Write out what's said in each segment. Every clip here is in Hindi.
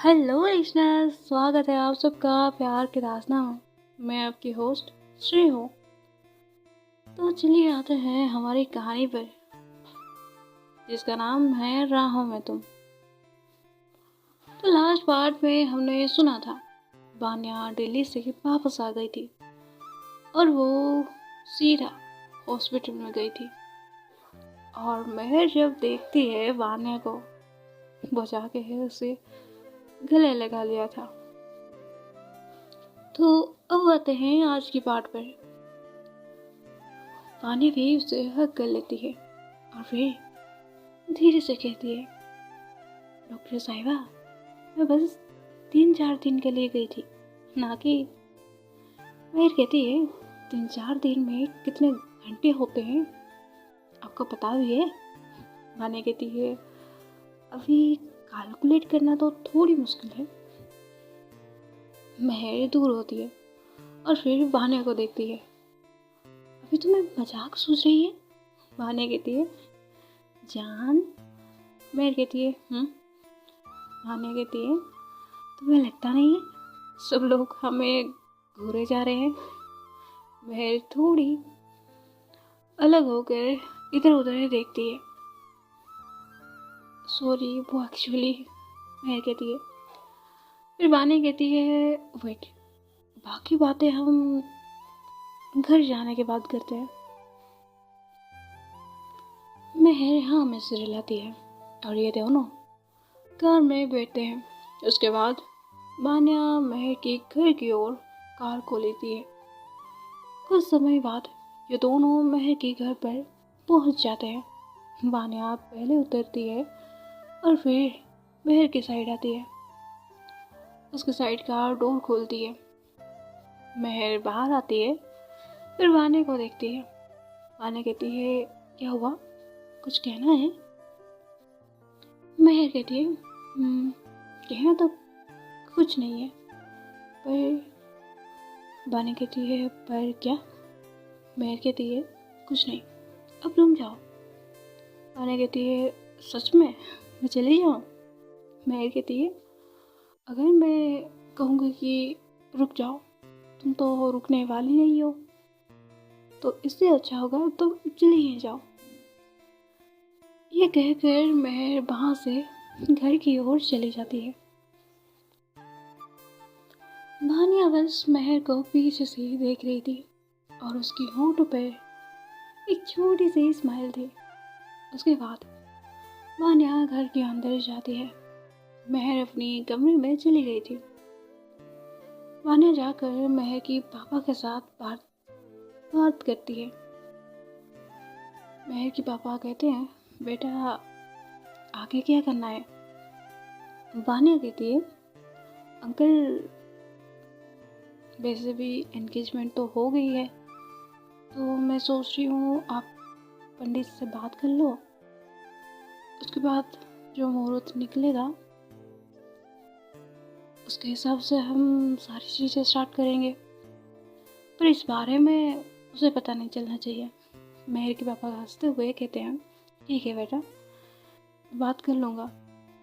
हेलो लिसनर्स, स्वागत है आप सबका प्यार की दास्तां में। मैं आपकी होस्ट श्री हूँ। तो चलिए आते हैं हमारी कहानी पर, जिसका नाम है राहों में तुम। तो लास्ट पार्ट में हमने सुना था वान्या दिल्ली से वापस आ गई थी और वो सीधा हॉस्पिटल में गई थी। और महर जब देखती है वान्या को, बचा के है उसे गले लगा लिया था। तो अब आते हैं आज की पार्ट पर। वान्या भी उसे हक कर लेती है और फिर धीरे से कहती है, डॉक्टर साहिबा, मैं बस 3-4 दिन के लिए गई थी, ना कि। महर कहती है, 3-4 दिन में कितने घंटे होते हैं आपको पता भी है? वान्या कहती है, अभी कैलकुलेट करना तो थोड़ी मुश्किल है। महर दूर होती है और फिर वान्या को देखती है। अभी तुम्हें मजाक सूझ रही है? वान्या कहती है, जान। महर कहती है, वान्या कहती है, तुम्हें लगता नहीं है सब लोग हमें घूरे जा रहे हैं? महर थोड़ी अलग होकर इधर उधर देखती है। सॉरी, वो एक्चुअली, महर कहती है। फिर वान्या कहती है, वेट, बाकी बातें हम घर जाने के बाद करते हैं। महर हाँ में सिर हिलाती है और ये दोनों कार में बैठते हैं। उसके बाद वान्या महर के घर की ओर कार को लेती है। कुछ समय बाद ये दोनों महर के घर पर पहुंच जाते हैं। वान्या पहले उतरती है और फिर महर की साइड आती है। उसके साइड का डोर खोलती है। महर बाहर आती है, फिर वान्या को देखती है। वान्या कहती है, क्या हुआ, कुछ कहना है? महर कहती है, कहना तो कुछ नहीं है, पर। वान्या कहती है, पर क्या? महर कहती है, कुछ नहीं, अब तुम जाओ। वान्या कहती है, सच में मैं चली जाऊँ? महर कहती है, अगर मैं कहूँगी कि रुक जाओ, तुम तो रुकने वाली नहीं हो, तो इससे अच्छा होगा तुम चली ही जाओ। ये कहकर महर वहाँ से घर की ओर चली जाती है। वान्या बस महर को पीछे से देख रही थी और उसकी होंठों पर एक छोटी सी स्माइल थी। उसके बाद वान्या घर के अंदर जाती है। महर अपनी कमरे में चली गई थी। वान्या जाकर महर की पापा के साथ बात करती है। महर के पापा कहते हैं, बेटा आगे क्या करना है? वान्या कहती है, अंकल वैसे भी एंगेजमेंट तो हो गई है, तो मैं सोच रही हूँ आप पंडित से बात कर लो, उसके बाद जो मुहूर्त निकलेगा उसके हिसाब से हम सारी चीज़ें स्टार्ट करेंगे, पर इस बारे में उसे पता नहीं चलना चाहिए। महर के पापा हंसते हुए कहते हैं, ठीक है बेटा, बात कर लूँगा,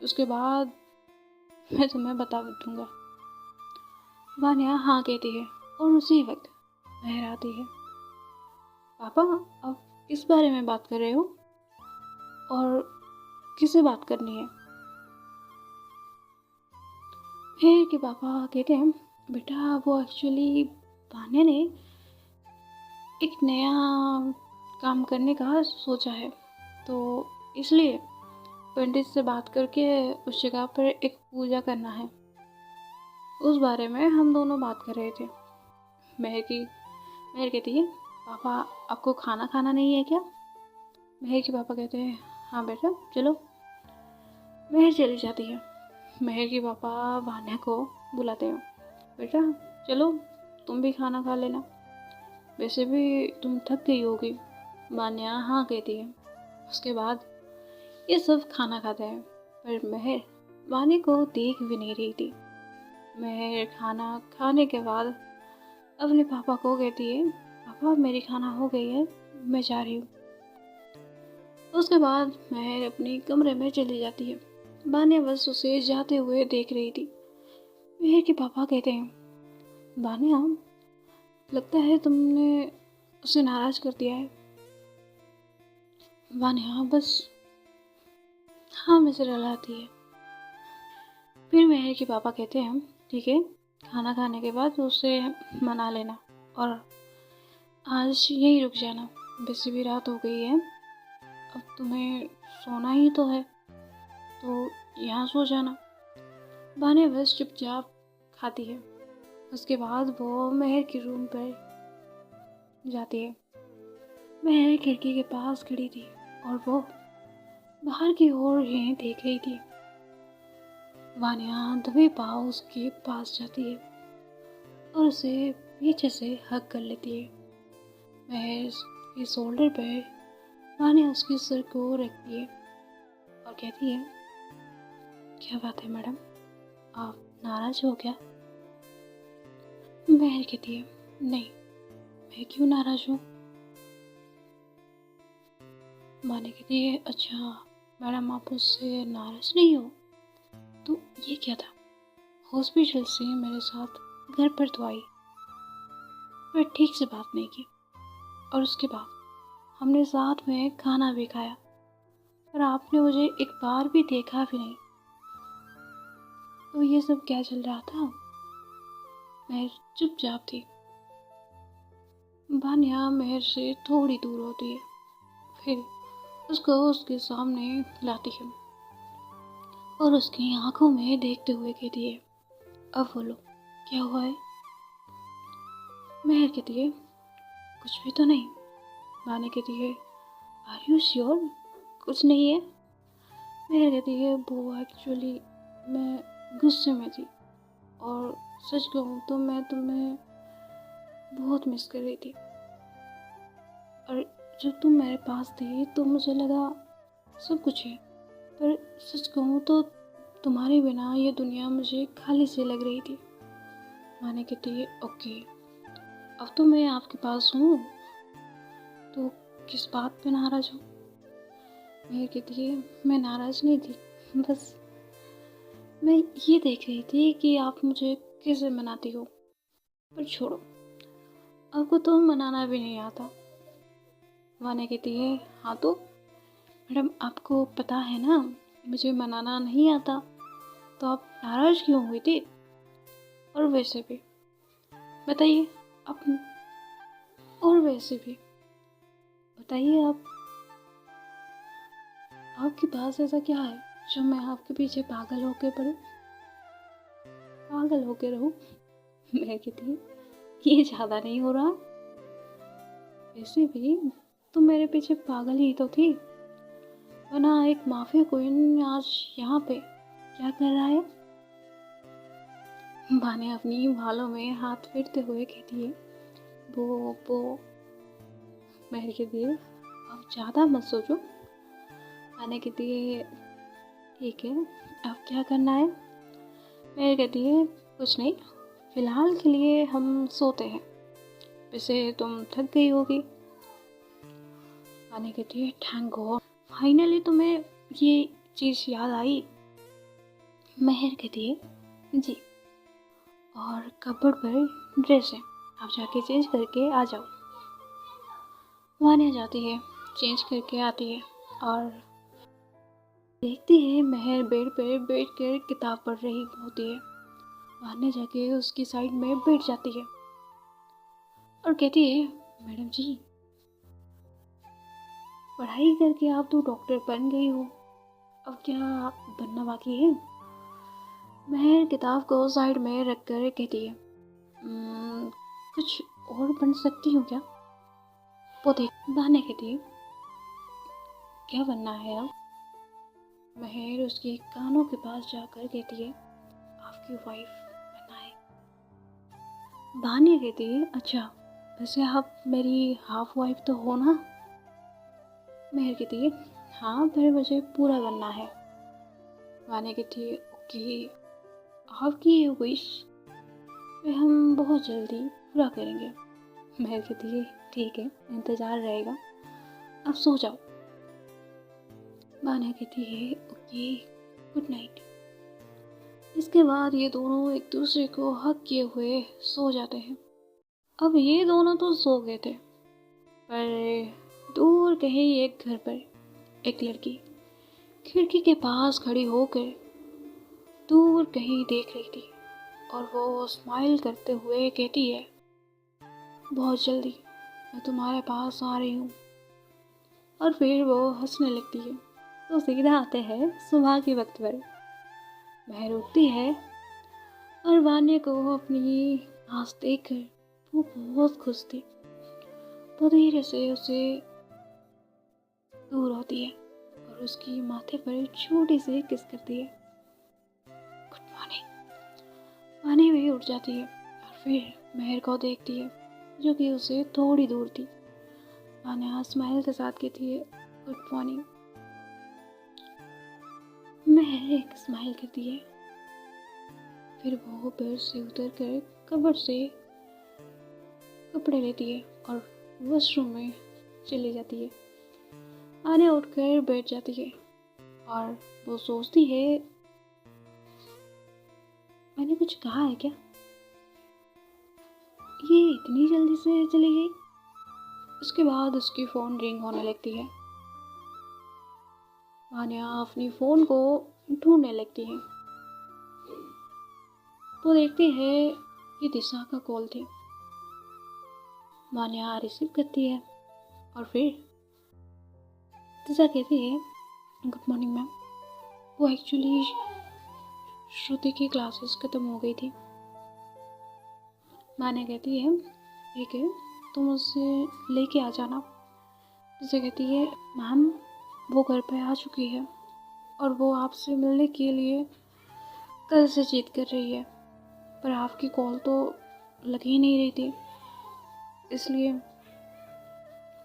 उसके बाद मैं तुम्हें बता दूँगा। वान्या हाँ कहती है और उसी वक्त महर आती है। पापा, अब किस बारे में बात कर रहे हो और किससे बात करनी है? महर के पापा कहते हैं, बेटा वो एक्चुअली वान्या ने एक नया काम करने का सोचा है, तो इसलिए पंडित से बात करके उस जगह पर एक पूजा करना है, उस बारे में हम दोनों बात कर रहे थे। महर कहती है, पापा आपको खाना खाना नहीं है क्या? महर के पापा कहते हैं, हाँ बेटा चलो। महर चली जाती है। महर के पापा वान्या को बुलाते हैं, बेटा चलो तुम भी खाना खा लेना, वैसे भी तुम थक गई होगी। वान्या हाँ कहती है। उसके बाद ये सब खाना खाते हैं, पर महर वान्या को देख भी नहीं रही थी। महर खाना खाने के बाद अपने पापा को कहती है, पापा मेरी खाना हो गई है, मैं जा रही हूँ। उसके बाद महर अपने कमरे में चली जाती है। बान्या बस उसे जाते हुए देख रही थी। मेहर के पापा कहते हैं, बान्या, लगता है तुमने उसे नाराज कर दिया है। बान्या बस हाँ में सिर हिलाती है। फिर मेहर के पापा कहते हैं, ठीक है, खाना खाने के बाद उसे मना लेना और आज यहीं रुक जाना। वैसे भी रात हो गई है, अब तुम्हें सोना ही तो है, तो यहाँ सो जाना। बान्या बस चुपचाप खाती है। उसके बाद वो मेहर के रूम पर जाती है। मेहर खिड़की के पास खड़ी थी और वो बाहर की ओर ही देख रही थी। बान्या दबे पाँव उसके पास जाती है और उसे पीछे से हग कर लेती है। मेहर के शोल्डर पर बान्या उसके सिर को रखती है और कहती है, क्या बात है मैडम, आप नाराज हो क्या? मेहर कहती है, नहीं, मैं क्यों नाराज हूँ? बान्या कहती है, अच्छा मैडम, आप उससे नाराज नहीं हो? तो ये क्या था? हॉस्पिटल से मेरे साथ घर पर तो आई, पर ठीक से बात नहीं की, और उसके बाद हमने साथ में खाना भी खाया, पर आपने मुझे एक बार भी देखा भी नहीं। तो ये सब क्या चल रहा था? मैं चुपचाप थी। बान्या मेहर से थोड़ी दूर होती है, फिर उसको उसके सामने लाती है और उसकी आंखों में देखते हुए कहती है, अब बोलो, क्या हुआ है? मेहर कहती है, कुछ भी तो नहीं। बान्या कहती है, आर यू श्योर कुछ नहीं है? मेहर कहती है, वो एक्चुअली मैं गुस्से में थी, और सच कहूँ तो मैं तुम्हें बहुत मिस कर रही थी, और जब तुम मेरे पास थी तो मुझे लगा सब कुछ है, पर सच कहूँ तो तुम्हारे बिना ये दुनिया मुझे खाली सी लग रही थी। माने कहती है, ओके, अब तो मैं आपके पास हूँ, तो किस बात पे नाराज हूँ? मेहर कहती है, मैं नाराज नहीं थी, बस मैं ये देख रही थी कि आप मुझे कैसे मनाती हो। पर छोड़ो, आपको तो मनाना भी नहीं आता। वाने कहती है, हाँ तो मैडम, आपको पता है ना मुझे मनाना नहीं आता, तो आप नाराज क्यों हुई थी? और वैसे भी बताइए आप, और वैसे भी बताइए आप, आपके पास ऐसा क्या है जो मैं आपके पीछे पागल होके पड़ूं, पागल होके रहूं? मैं कहती, ये ज़्यादा नहीं हो रहा? वैसे भी तुम मेरे पीछे पागल ही तो थी, वरना एक माफिया क्वीन आज यहाँ पे क्या कर रहा है? बाने अपनी बालों में हाथ फेरते हुए कहती है, वो मेहर कहती है, अब ज़्यादा मत सोचो। बाने कहती है, ठीक है, अब क्या करना है? मेहर कहती है, कुछ नहीं, फिलहाल के लिए हम सोते हैं, वैसे तुम थक गई होगी। बाने कहती है, थैंक गॉड, फाइनली तुम्हें ये चीज़ याद आई। मेहर कहती है, जी, और कपड़ पर ड्रेस है, आप जाके चेंज करके आ जाओ। वानिया जाती है, चेंज करके आती है और देखती है मेहर बेड पर बैठ कर किताब पढ़ रही होती है। वानिया जाके उसकी साइड में बैठ जाती है और कहती है, मैडम जी, पढ़ाई करके आप तो डॉक्टर बन गई हो, अब क्या बनना बाकी है? मेहर किताब को साइड में रख कर कहती है, कुछ और बन सकती हूँ क्या? वो देख बहाने कहती है, क्या बनना है अब? मेहर उसके कानों के पास जाकर कहती है, आपकी वाइफ बनना है। बहाने कहती है, अच्छा, वैसे आप मेरी हाफ वाइफ तो हो ना? मेहर कहती है, हाँ, पर मुझे पूरा बनना है। बहाने कहती है, ओके, आपकी ये विश हम बहुत जल्दी पूरा करेंगे। मेहर कहती है, ठीक है, इंतज़ार रहेगा, अब सो जाओ। बान्या कहती है, ओके, गुड नाइट। इसके बाद ये दोनों एक दूसरे को हग किए हुए सो जाते हैं। अब ये दोनों तो सो गए थे, पर दूर कहीं एक घर पर एक लड़की खिड़की के पास खड़ी होकर दूर कहीं देख रही थी और वो स्माइल करते हुए कहती है, बहुत जल्दी मैं तुम्हारे पास आ रही हूँ। और फिर वो हंसने लगती है। तो सीधा आते हैं सुबह के वक्त पर। महर उठती है और वान्या को अपनी आस देखकर वो बहुत खुश थी। वो धीरे से उसे दूर होती है और उसकी माथे पर छोटी सी किस करती है। Good morning. वान्या भी उठ जाती है और फिर महर को देखती है जो कि उसे थोड़ी दूर थी। वान्या स्माइल के साथ कहती है, गुड मॉर्निंग। महर एक स्माइल करती है। फिर वो बेड से उतर कर कबर्ड से कपड़े लेती है और वॉशरूम में चली जाती है। वान्या उठकर बैठ जाती है और वो सोचती है, मैंने कुछ कहा है क्या? ये इतनी जल्दी से चली गई। उसके बाद उसकी फ़ोन रिंग होने लगती है। वान्या अपनी फ़ोन को ढूंढने लगती है तो देखती है ये दिशा का कॉल थी। वान्या रिसीव करती है और फिर दिशा कहती है, गुड मॉर्निंग मैम। वो एक्चुअली श्रुति की क्लासेस ख़त्म हो गई थी। वान्या कहती है, ठीक है तुम उसे लेके आ जाना। दिशा कहती है, मैम वो घर पे आ चुकी है और वो आपसे मिलने के लिए कल से जिद कर रही है, पर आपकी कॉल तो लग ही नहीं रही थी, इसलिए।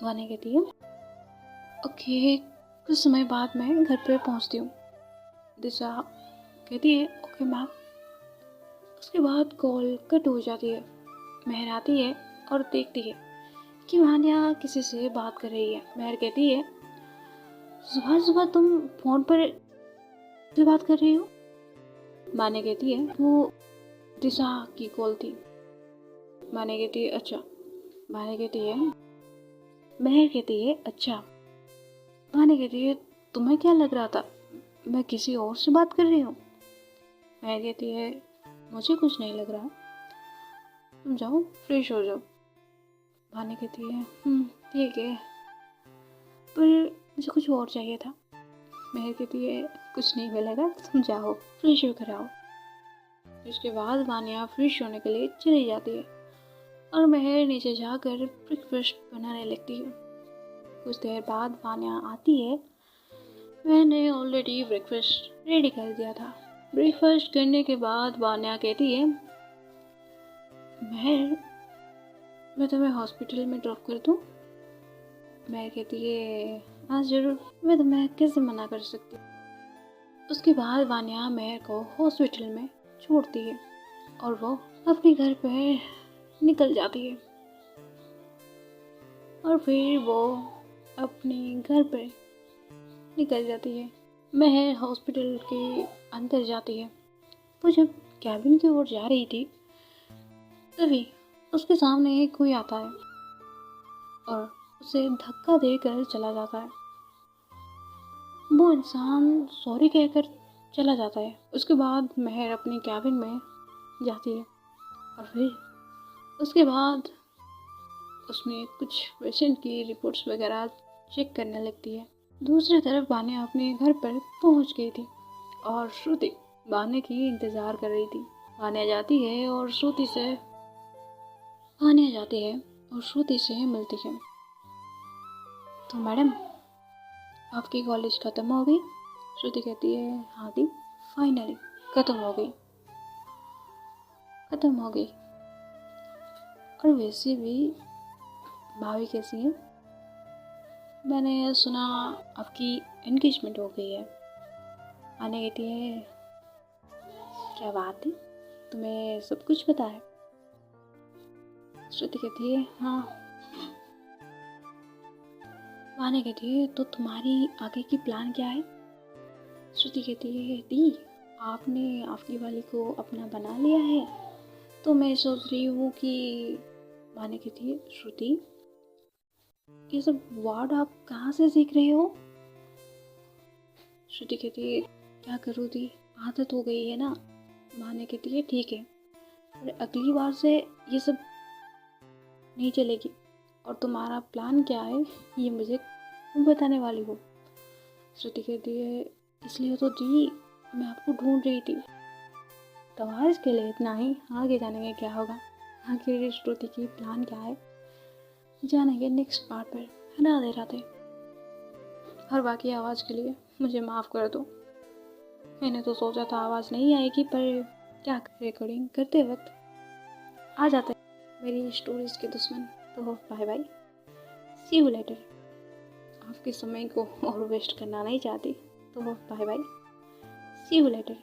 वान्या कहती है, ओके कुछ समय बाद मैं घर पे पहुंचती हूँ। दिशा कहती है, ओके मैम। उसके बाद कॉल कट हो जाती है। महर आती है और देखती है कि वान्या किसी से बात कर रही है। महर कहती है, सुबह सुबह तुम फोन पर से बात कर रही हो? वान्या कहती है, वो दिशा की कॉल थी। वान्या कहती है, अच्छा। वान्या कहती है, महर कहती है, अच्छा। वान्या कहती है, तुम्हें क्या लग रहा था मैं किसी और से बात कर रही हूँ? महर कहती है, मुझे कुछ नहीं लग रहा, तुम जाओ फ्रेश हो जाओ। वान्या कहती है, ठीक है, पर मुझे कुछ और चाहिए था। महर कहती है, कुछ नहीं मिलेगा, तुम जाओ फ्रेश होकर आओ। इसके बाद वान्या फ्रेश होने के लिए चली जाती है और महर नीचे जाकर ब्रेकफास्ट बनाने लगती है। कुछ देर बाद वान्या आती है। मैंने ऑलरेडी ब्रेकफास्ट रेडी कर दिया था। ब्रेकफास्ट करने के बाद वान्या कहती है, महर मैं तुम्हें हॉस्पिटल में ड्रॉप कर दूँ? महर कहती है, हाँ ज़रूर, मैं तुम्हें कैसे मना कर सकती। उसके बाद वान्या महर को हॉस्पिटल में छोड़ती है और वो अपने घर पर निकल जाती है। और फिर वो अपने घर पर निकल जाती है। महर हॉस्पिटल के अंदर जाती है। वो जब कैबिन की ओर जा रही थी तभी उसके सामने कोई आता है और उसे धक्का देकर चला जाता है। वो इंसान सॉरी कहकर चला जाता है। उसके बाद महर अपनी कैबिन में जाती है और फिर उसके बाद उसमें कुछ पेशेंट की रिपोर्ट्स वगैरह चेक करने लगती है। दूसरी तरफ वान्या अपने घर पर पहुंच गई थी और श्रुति वान्या की इंतज़ार कर रही थी। वान्या जाती है और श्रुति से मिलती है। तो मैडम आपकी कॉलेज ख़त्म हो गई? श्रुति कहती है, हाँ दी फाइनली ख़त्म हो गई। और वैसे भी भाभी कैसी है? मैंने सुना आपकी एंगेजमेंट हो गई है। आने कहती है, क्या बात है, तुम्हें सब कुछ पता है? श्रुति कहती है, हाँ। वान्या कहती है, तो तुम्हारी आगे की प्लान क्या है? श्रुति कहती है दी आपने आपकी वाली को अपना बना लिया है, तो मैं सोच रही हूँ कि माने कहती है श्रुति ये सब वर्ड आप कहाँ से सीख रहे हो? श्रुति कहती है क्या करूँ दी, आदत हो गई है ना। माने कहती है ठीक है, पर अगली बार से ये सब नहीं चलेगी, और तुम्हारा प्लान क्या है ये मुझे तुम बताने वाली हो। श्रुति कहती है इसलिए तो दी मैं आपको ढूंढ रही थी। तो आज के लिए इतना ही, आगे जानेंगे क्या होगा, आखिर श्रुति की प्लान क्या है जानेंगे नेक्स्ट पार्ट पर। राधे राधे। और बाकी आवाज़ के लिए मुझे माफ़ कर दो, मैंने तो सोचा था आवाज़ नहीं आएगी, पर क्या रिकॉर्डिंग करते वक्त आ जाते मेरी स्टोरीज के दुश्मन। तो bye bye, see you later. आपके समय को और वेस्ट करना नहीं चाहती, तो bye bye, see you letter.